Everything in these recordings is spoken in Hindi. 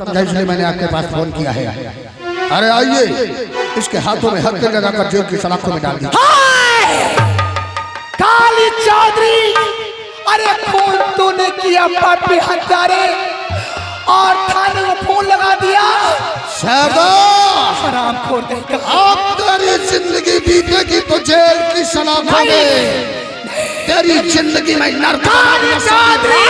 समझा इसलिए मैंने आपके पास फोन किया है। अरे आइए, इसके हाथों में हत्या लगाकर जेल की सलाखों में डाल दी। काली चौधरी, अरे खून तूने किया पापी हत्यारे, और थाने में फोन लगा दिया। हराम खोर कहीं अब तेरी जिंदगी बीतेगी तो जेल की सलाखों में, तेरी जिंदगी में नरक। काली चौधरी,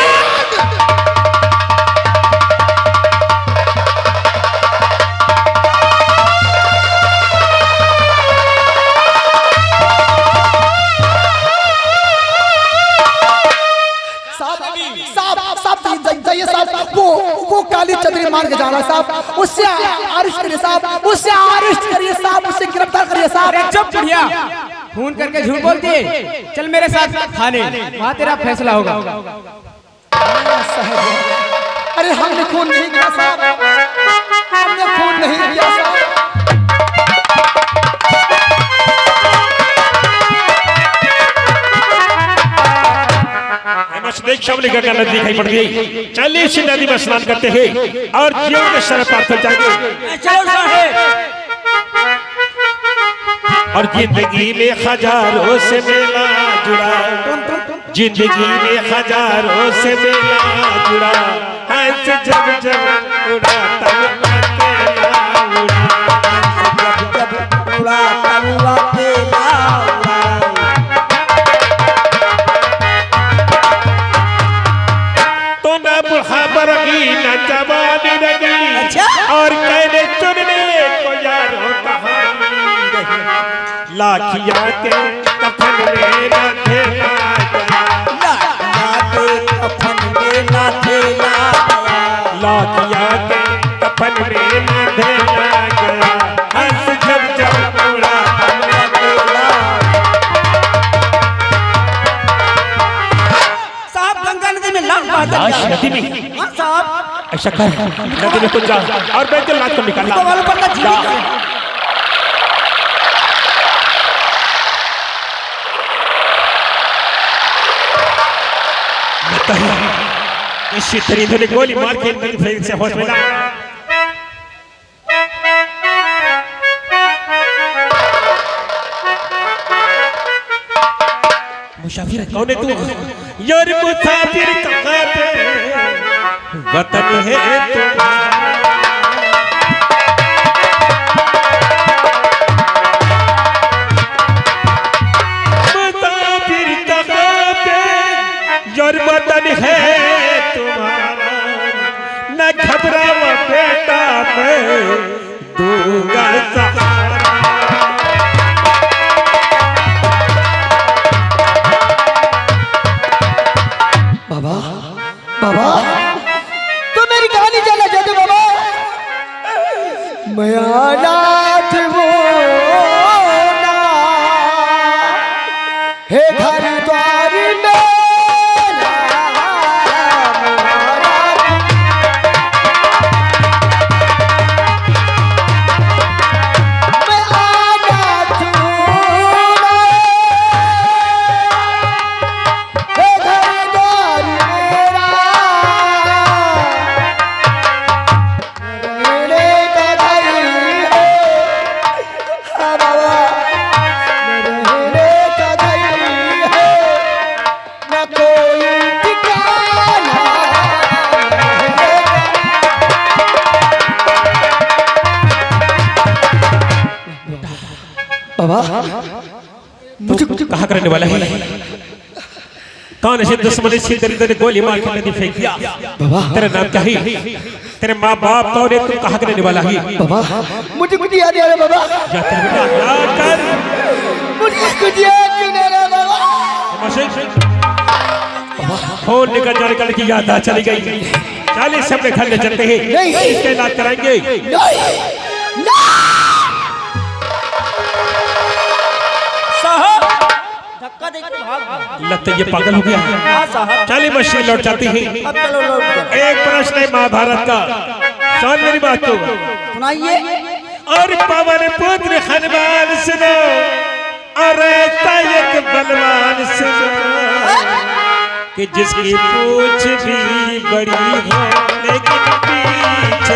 वो काली चौधरी मार के जा रहा साहब, उससे अरेस्ट करिए साहब, उससे अरेस्ट करिए साहब, उससे गिरफ्तार करिए साहब। चुप बुढ़िया, फोन करके झूठ बोलती है। चल मेरे साथ थाने, वहाँ तेरा फैसला होगा। अरे हमने खून नहीं किया साहब, हमने खून नहीं किया साहब। शबरी गंगा नदी दिखाई पड़ गई। चलिए इसी नदी में स्नान करते हैं और जीवन के समय पार कर जाएंगे। और जिंदगी में हजारों से मेला जुड़ा, जिंदगी में हजारों से मेला जुड़ा, हंस जब जब उड़ा तब अकेला उड़ा, हंस जब जब उड़ा तब अकेला उड़ा। तो न बुढ़ापा रही न जवानी रही, और कहने चुनने को यारों कहानी रही। लाखिया के कफन में न ठेला गया, लाखिया के कफन में न ठेला गया, लाखिया के कफन में न ठेला गया, हंस जब जब उड़ा तब अकेला। साहब गंगा नदी में लाश नदी में साहब, ऐसा कर नदी में कुछ जा और बैठ के लाश को निकालना। इसी तरीके ने गोली मार के फिर से होश में ला। मुसाफिर कौन है तू? यार मुसाफिर कहाँ पे वतन है तुम्हारा, मुसाफिर कहाँ पे यार वतन है तुम्हारा, न घबराओ बेटा मैं दूंगा सहारा। बाबा, बाबा, तो मेरी कहानी चला जाते बाबा। मैं अनाथ वो ना हे घर द्वार मेरा, मैं अनाथ हूँ हे घर द्वार मेरा, रहने का घर है हाँ बाबा, रहने का घर है, न कोई ठिकाना बाबा। मुझे कुछ कहा करने वाला है? कौन ऐसे दुश्मन से दरिद्र गोली मार के नदी फेंक दिया? बाबा, तेरा नाम क्या है? तेरे माँ बाप कौन है? तू कहा करने वाला है? बाबा मुझे कुछ याद नहीं आ रहा बाबा, जा तेरे बेटा क्या कर? मुझे कुछ याद नहीं आ रहा बाबा। फोन निकल जाने का की याद आ चली गई। चालीस से अपने घर ले चलते हैं, इसके इलाज कराएंगे। धक्का देके भाग। लगता है ये पागल हो गया। चलिए मशीन लौट जाती है। एक प्रश्न है महाभारत का, सुन मेरी बात को। सुनाइए। और पवन पुत्र हनुमान सुनो, और एक बलवान सुनो, कि जिसकी पूछ भी बड़ी हो लेकिन पीछे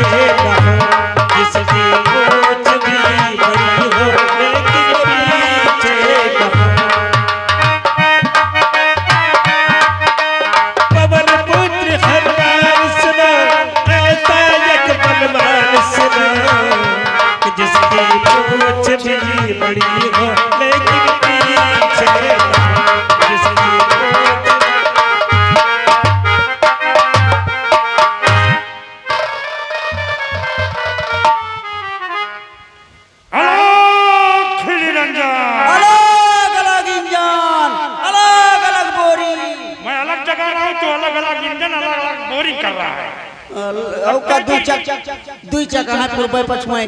दुई चक्का हाथ रुपए पछुए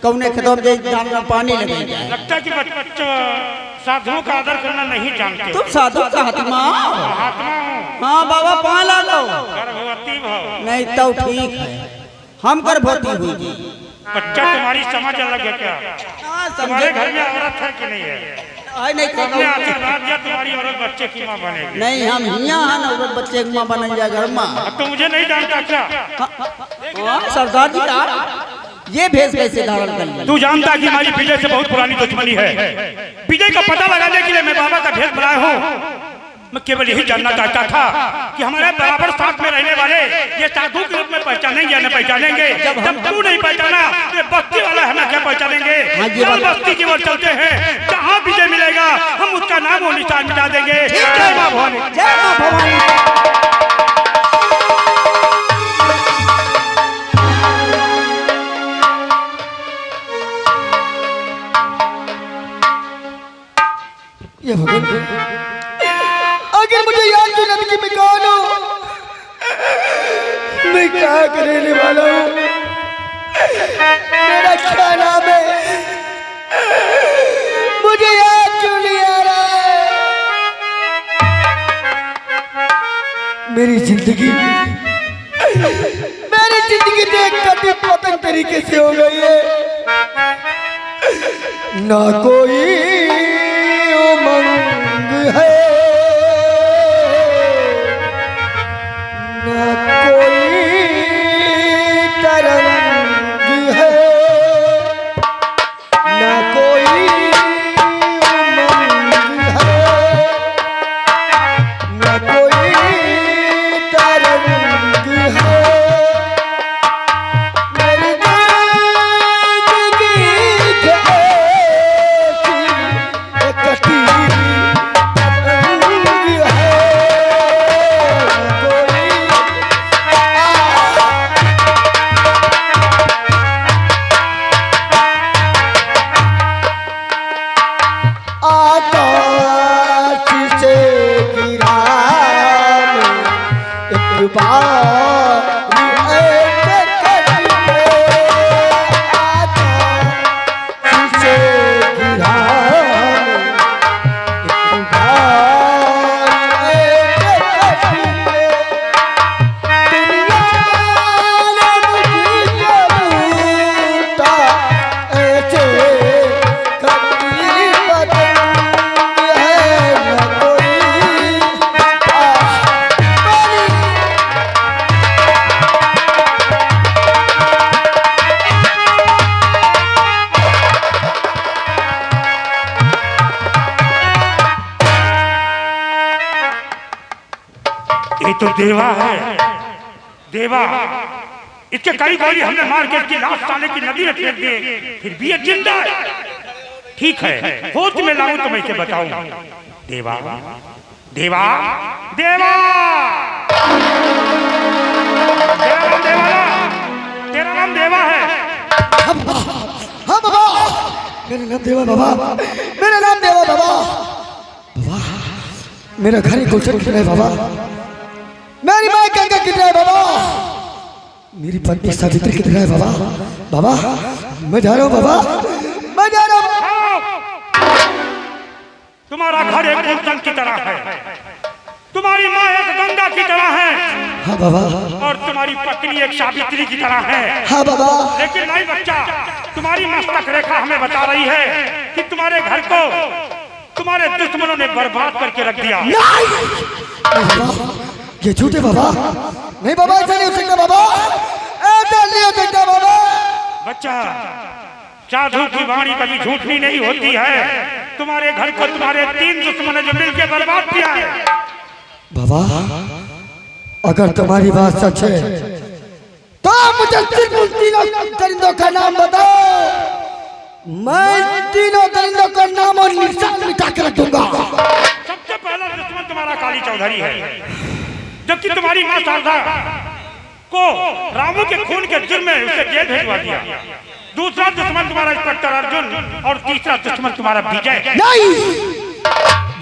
कौने खदम दे जानना पानी लगे जाए। लगता है कि बच्चा साधुओं का आदर करना नहीं जानते। तुम साधु का हाथमा? महात्मा हूँ। हाँ बाबा पाँ लागो। गर्भवती भाव। नहीं तो ठीक है, हम गर्भवती हुई जी। बच्चा तुम्हारी समझ अलग है क्या? तुम्हारे घर में औरत है कि नहीं है? नहीं तुमने आशीर्वाद दिया तुम्हारी औरत बच्चे की माँ बनेगी। नहीं हम यहाँ है ना औरत बच्चे की माँ बन जाए घर में। अब तो मुझे नहीं जानता क्या? सरदार जी का ये भेष कैसे धारण कर लिया? तू जानता कि हमारी विजय से बहुत पुरानी दुश्मनी है। विजय का पता लगाने के लिए मैं बाबा का भेष बनाया हूँ। मैं केवल यही जानना चाहता था कि हमारे बराबर साथ में रहने वाले ये साधु के रूप में पहचानेंगे या नहीं पहचानेंगे। जब तू नहीं पहचाना ये बस्ती वाला हमें क्या पहचानेंगे? चल बस्ती की ओर चलते हैं, जहाँ विजय मिलेगा हम उसका नाम और निशान मिटा देंगे। जय मां भवानी। जय मां भवानी। ये भगवान अगर मुझे याद क्यों नहीं कि मैं कौन हूँ, मैं क्या करने वाला हूँ, मेरा क्या नाम है, मुझे याद क्यों नहीं आ रहा है। मेरी जिंदगी तो एक कटी पतंग तरीके से हो गई है। ना कोई उमंग है, ना कोई तरंग है, ना कोई उमंग है, ना कोई तरंग है। मेरी जिंदगी एक कटी तो देवा है, देवा। इसके कई गोली हमने मार के इसकी लाश साले की नदी में फेंक दी, फिर भी ये जिंदा है। ठीक है, होश में लाऊं तो मैं इसे बताऊं। देवा, देवा, देवा, तेरा नाम देवा है। हाँ बाबा, मेरा नाम देवा बाबा, मेरा नाम देवा बाबा। बाबा, मेरा घर ही गुलशन कितना है बाबा, मेरी माँ गंगा कितना है बाबा, मेरी पत्नी सावित्री कितना है बाबा। बाबा मैं जा रहा हूँ बाबा, मैं जा रहा हूँ। तुम्हारा घर एक गुलशन की तरह है, तुम्हारी माँ एक गंगा की तरह है। हाँ बाबा। और तुम्हारी पत्नी एक सावित्री की तरह है। हाँ बाबा। लेकिन नहीं बच्चा, तुम्हारी मस्तक रेखा हमें बता रही है कि तुम्हारे घर को तुम्हारे दुश्मनों ने बर्बाद करके रख दिया। ये झूठे बाबा, नहीं बाबा, ऐसा नहीं हो सकता बाबा, ऐसा नहीं हो सकता बाबा। बच्चा, साधु की वाणी कभी झूठी नहीं होती है। तुम्हारे घर को तुम्हारे 3 दुश्मनों ने मिलकर बर्बाद किया है। बाबा अगर तुम्हारी बात सच है तो मुझे सिर्फ उन तीनों दरिंदों का नाम बताओ, मैं तीनों दरिंदों का नाम और निशान मिटा कर रख दूंगा। सबसे पहला दुश्मन तुम्हारा काली चौधरी है, जबकि तुम्हारी मां शारदा को रामू के खून के जुर्म में उसे जेल भेजवा दिया। दूसरा दुश्मन तुम्हारा इंस्पेक्टर अर्जुन और तीसरा दुश्मन तुम्हारा विजय। नहीं,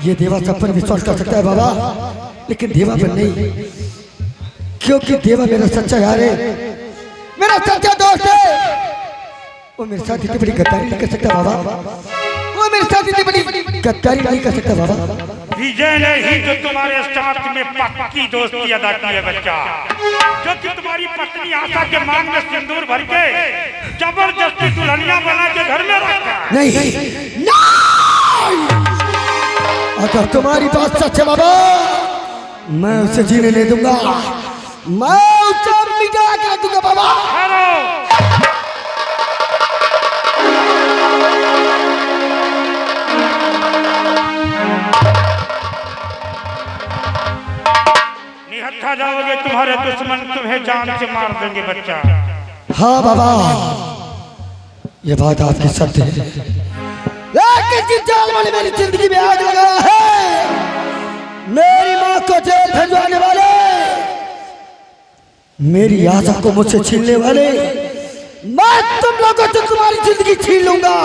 ये देवा सब पर विश्वास कर सकता है बाबा, लेकिन देवा पर नहीं, क्योंकि देवा मेरा सच्चा यार है। सच्चा दोस्त है वो मेरे साथ इतनी बड़ी गद्दारी नहीं कर सकता बाबा। वो मेरे साथ इतनी बड़ी गद्दारी नहीं कर सकता बाबा। विजय ने ही जो तुम्हारे साथ में पक्की दोस्ती अदा की है बच्चा, जो कि तुम्हारी पत्नी आशा के मांग में सिंदूर भर के जबरदस्ती दुल्हनिया बना के घर में रखा। नहीं अगर तुम्हारी बात सच है बाबा, मैं उसे जीने नहीं दूंगा, मैं उसे मिटा के दूंगा बाबा। निहत्था जाओगे, तुम्हारे दुश्मन तुम्हें जान से मार देंगे बच्चा। हाँ बाबा, ये बात आपकी सत्य है, लेकिन जिस जाल वाले मेरी जिंदगी में आग लगाया है, मेरी माँ को जेल भेजवाने वाले, मेरी आशा को मुझसे छीनने वाले, मैं तुम लोगों से तुम्हारी जिंदगी छीन लूंगा,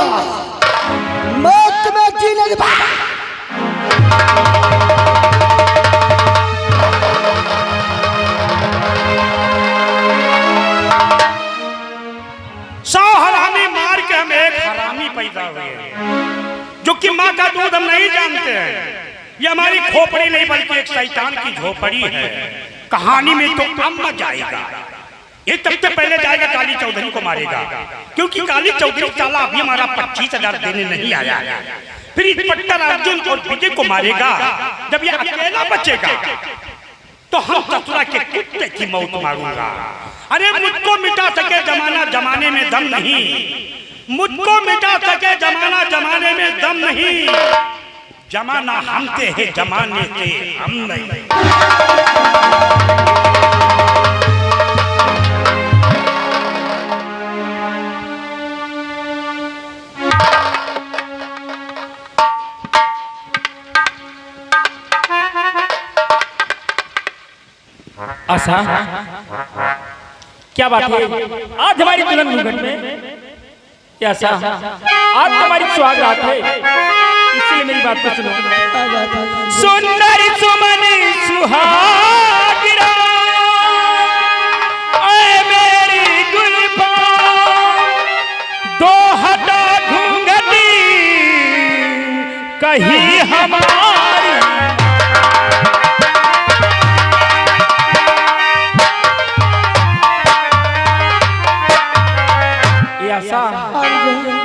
मैं तुम्हें जीने नहीं दूंगा। पैदा हुए जो कि माँ का दूध हम नहीं जानते हैं। ये हमारी खोपड़ी नहीं बल्कि एक शैतान की झोपड़ी है। कहानी में तो अम्मा जाएगा, ये तब से पहले जाएगा काली चौधरी को मारेगा, क्योंकि काली चौधरी साला अभी हमारा 25,000 देने नहीं आया। फिर इंस्पेक्टर अर्जुन और विजय को मारेगा। जब ये अकेला बचेगा तो हम ससुरा के कुत्ते की मौत मारूंगा। अरे मुझको मिटा सके जमाना, जमाने में दम नहीं। मुझको मिटा सके जमाना, जमाने में दम नहीं। जमाना हमसे है, जमाने से हम नहीं। आशा, क्या बात है? आज हमारी दुल्हन घूंघट में आशा, आज हमारी सुहागरात है, इसलिए मेरी बात को सुनो। सुंदर सुमन सुहागरात, ऐ मेरी गुलबान, दो हटा घूंघटी कहीं हमारी।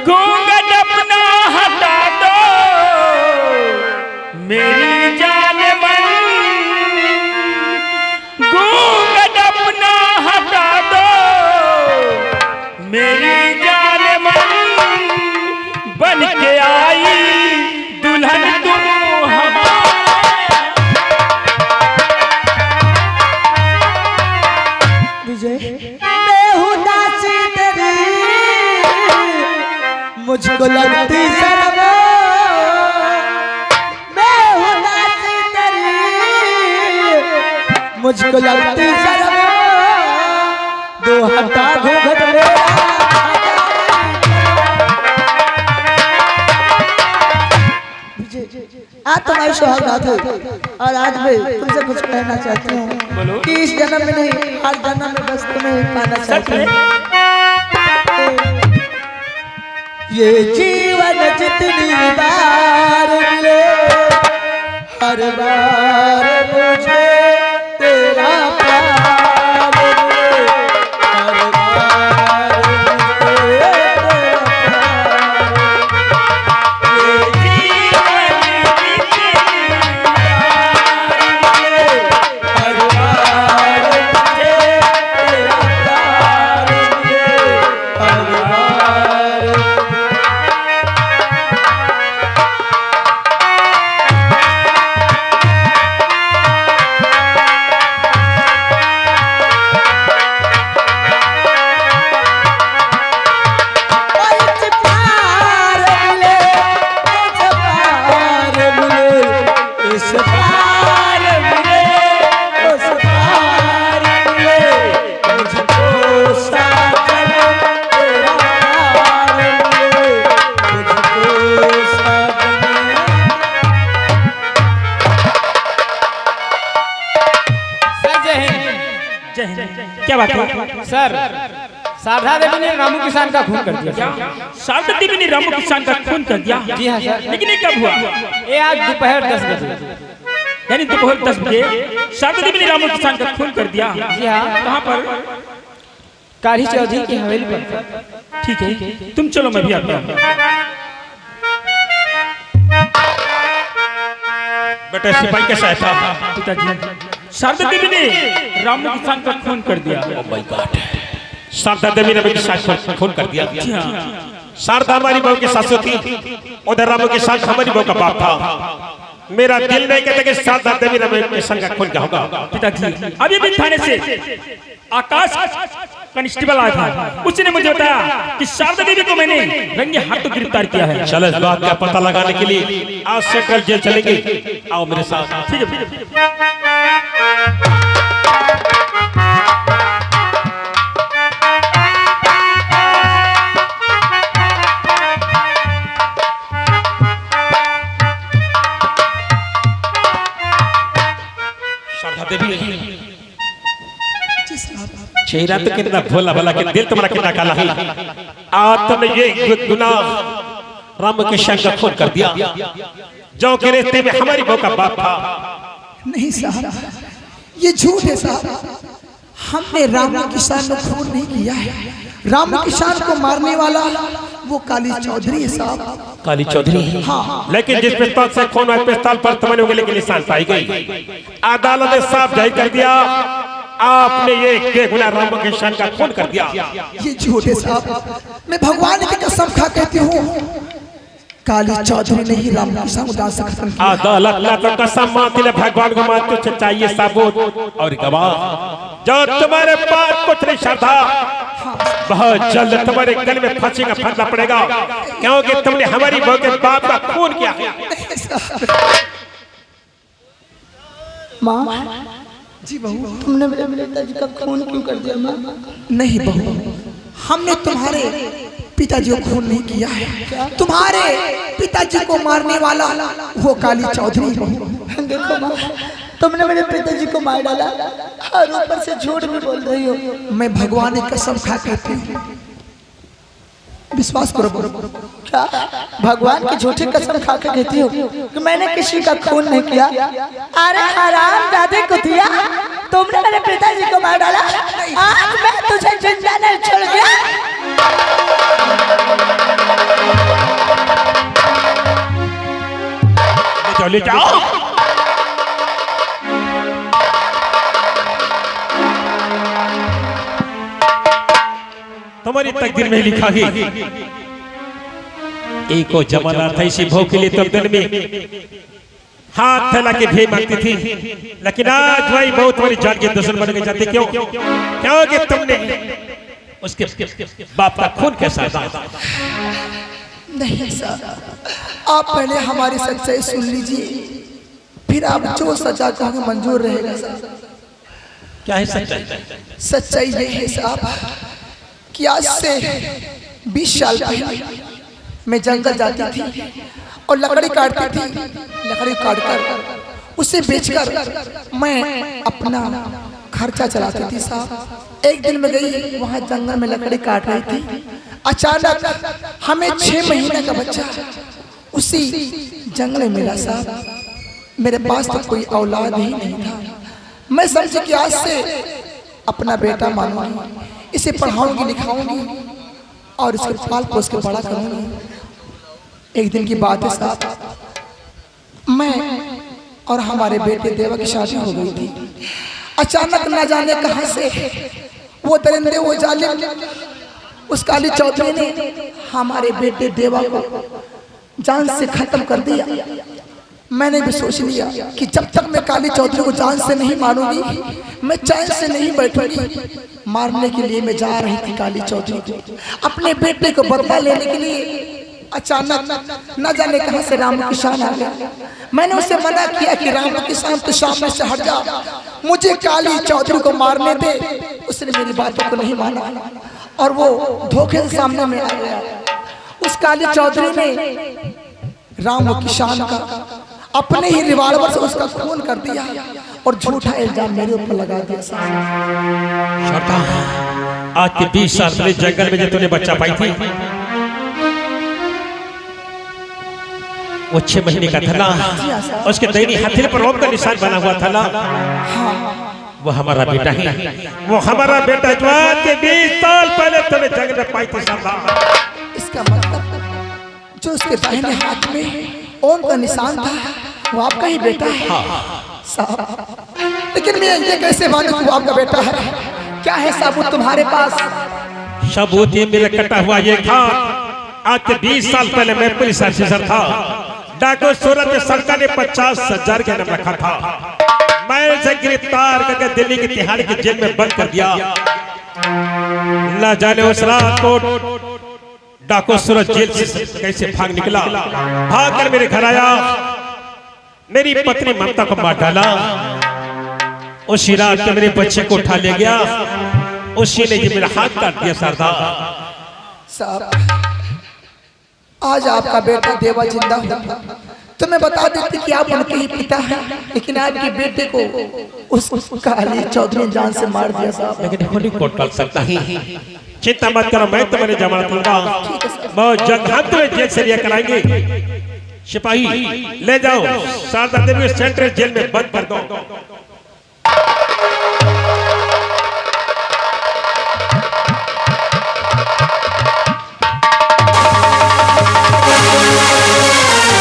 घूंघट अपना हटा दो मेरी जान मन, घूंघट अपना हटा दो मेरी जान मन, बन के आई दुल्हन तुम विजय, मैं हूँ दासी तेरी, मुझको लगती शर्म, मैं हूँ दासी तेरी, मुझको लगती शर्म, दो हटा घूंघट मेरा। आज तुम्हारी सुहागरात है और आज मैं तुमसे कुछ कहना चाहती हूँ कि इस जन्म में नहीं, हर जन्म में बस तुम्हें पाना चाहती हूँ। ये जीवन जितनी बार मिले, हर बार मुझे तेरा प्यार मिले, हर बार मुझे तेरा प्यार। ये जीवन जितनी बार मिले, हर बार मुझे तेरा प्यार मिले, हर बार। क्या बात है सर? शारदा देवी ने रामू किसान का खून कर दिया। क्या शारदा देवी ने रामू किसान का खून कर दिया? जी हाँ सर। लेकिन ये कब हुआ? ये आज दोपहर 10 बजे। यानी दोपहर 10 बजे शारदा देवी ने रामू किसान का खून कर दिया। जी हाँ। कहाँ पर? काली चौधरी की हवेली पर। ठीक है, तुम चलो, मैं भी आता हूँ। बेटा सिपाही कैसा था? पिताजी, शारदा देवी ने रामू किसान का खून कर दिया। शारदा देवी ने मेरे साथ खून कर दिया। जी हाँ। शारदा हमारी बहू की सासू थी, उधर रामू के साथ हमारी बहू का बाप था। मेरा दिल नहीं कहता कि शारदा देवी ने मेरे संग का खून क्या होगा। पिताजी, अभी भी थाने से आकाश कांस्टेबल आया था, उसने मुझे बताया कि शारदा देवी को मैंने रंगे हाथों गिरफ्तार किया है। चलो इस बात का पता लगाने के लिए आज से कल जेल चलेंगे। आओ मेरे साथ। ठीक है। शारदा देवी, चेहरा तो कितना भोला भला, कि दिल तुम्हारा कितना काला है। आज तुमने ये गुनाह राम के संग का खून कर दिया, जो के रिश्ते में हमारी बहू का बाप था। नहीं साहब, ये झूठ है साहब। हमने रामू किसान को खून नहीं किया है। रामू किसान को मारने वाला वो काली चौधरी है साहब। काली चौधरी? हाँ। लेकिन जिस पिस्तौल से खून हुआ, पिस्तौल पर तुम्हारे उंगली के निशान पाई गई। अदालत ने साफ जाहिर कर दिया आपने ये गुनाह राम के शान का खून कर दिया। ये झूठ है साहब। मैं भगवान की कसम खा कहती हूँ, काली चौधरी ने ही राम किसान को दांत से खत्म किया। अदालत ने तो कसम मानती है, भगवान को मानते हो, चाहिए सबूत और गवाह। जो तुम्हारे पास कुछ नहीं शारदा, बहुत जल्द तुम्हारे गले में फांसी का फंदा पड़ेगा, क्योंकि तुमने हमारी बहू के बाप का खून किया। माँ जी, बहू तुमने मेरे पिताजी का खून क्यों कर दिया? माँ नहीं बहू, हमने तुम्हारे पिताजी को खून नहीं किया है। तुम्हारे पिताजी को मारने वाला वो काली चौधरी। बहू देखो माँ, तुमने मेरे पिताजी को मार डाला और ऊपर से झूठ भी बोल रही हो। मैं भगवान की कसम खा कहती हूँ, विश्वास करो। क्या भगवान की झूठी कसम खा के कहती हो कि मैंने किसी का खून नहीं किया? अरे हराम दादे कुतिया, तुमने मेरे पिताजी को मार डाला, आज मैं तुझे जिंदा नहीं छोड़ गया। ले जाओ। तुम्हारी तकदीर में लिखा है, एक को जमाना था इसी भोग के लिए तुम दिन में हाथ फैला के भी मांगती थी, लेकिन आज भाई बहुत तुम्हारी जान के दुश्मन बन के जाती। क्यों? क्योंकि तुमने उसके बाप का खून कैसा था। नहीं सर, आप पहले हमारी सच्चाई सुन लीजिए, फिर आप जो सजा कहोगे मंजूर रहेगा सर। क्या है सच्चाई? सच्चाई ये है साहब कि आज से 20 साल पहले मैं जंगल जाती थी और लकड़ी काटती थी। लकड़ी काटकर उसे बेचकर मैं अपना खर्चा चलाती थी साहब। एक दिन मैं गई वहाँ जंगल में लकड़ी काट रही थी, अचानक हमें 6 महीने का बच्चा उसी जंगल में मिला साहब। मेरे पास तो कोई औलाद ही नहीं था। मैं समझी कि आज से अपना बेटा मानूंगी, इसे पढ़ाऊंगी लिखाऊंगी और इसको पाल पोस के बड़ा करूंगी। एक दिन की बात है साहब, मैं और हमारे बेटे देवा की शादी हो गई थी। अचानक न जाने कहां से वो दरिंदे, वो जालिम, उस काली चौधरी ने हमारे बेटे देवा को जान से खत्म कर दिया। मैंने भी सोच लिया कि जब तक मैं काली चौधरी को जान से नहीं मारूंगी, मैं चैन से नहीं बैठूंगी। मारने के लिए मैं जा रही थी काली चौधरी को, अपने बेटे को बदला लेने के लिए। अचानक न जाने कहां से राम किसान आ गया। मैंने उसे मना किया कि राम किसान तो सामने से हट जा, मुझे काली चौधरी को मारने दे। उसने मेरी बातों को नहीं माना और वो धोखे से सामने में आ गया। उस काली चौधरी ने राम किसान का अपने ही रिवाल्वर से उसका खून कर दिया और झूठा इल्जाम मेरे ऊपर लगा दिया साहब। सरदार आज के 20 साल पहले जंगल में जो तूने बच्चा पाई थी वो 6 महीने का था ना, उसके दैनी हथेली पर रोब का निशान बना हुआ था ना, वो हमारा बेटा ही, वो हमारा बेटा जो आज के 20 साल पहले तूने जंगल में पाई थी सरदार। इसका मतलब जो उसके दाहिने हाथ में ओम का निशान था वो आपका ही बेटा है साहब। लेकिन मैं ये कैसे मानूं कि वो आपका बेटा है? क्या है सबूत तुम्हारे पास? सबूत ये मेरा कटा हुआ ये था, आज के 20 साल पहले मैं पुलिस ऑफिसर था, डाकू सूरत सरकार ने 50,000 का नाम रखा था, मैं उसे गिरफ्तार करके दिल्ली की तिहाड़ की जेल में बंद कर दिया। न जाने उस रात को डाकू सूरत जेल से कैसे भाग निकला, भाग कर मेरे घर आया, मेरी पत्नी ममता को मार डाला, उसी रात के मेरे बच्चे को उठा ले गया, उसी ने ये मेरा हाथ काट दिया सरदार। साहब आज आपका बेटा देवा जिंदा होता तो मैं बता देती कि आप उनके ही पिता हैं, लेकिन आपके बेटे को उस काली चौधरी जान से मार दिया साहब। लेकिन होली कोर्ट कर सकता है, चिंता मत करो, मैं तुम्हारी जमानत लूंगा, बहुत जल्द हम तुम्हें जेल से लिया कराएंगे। सिपाही ले जाओ शारदा देवी सेंट्रल जेल में बंद कर दो।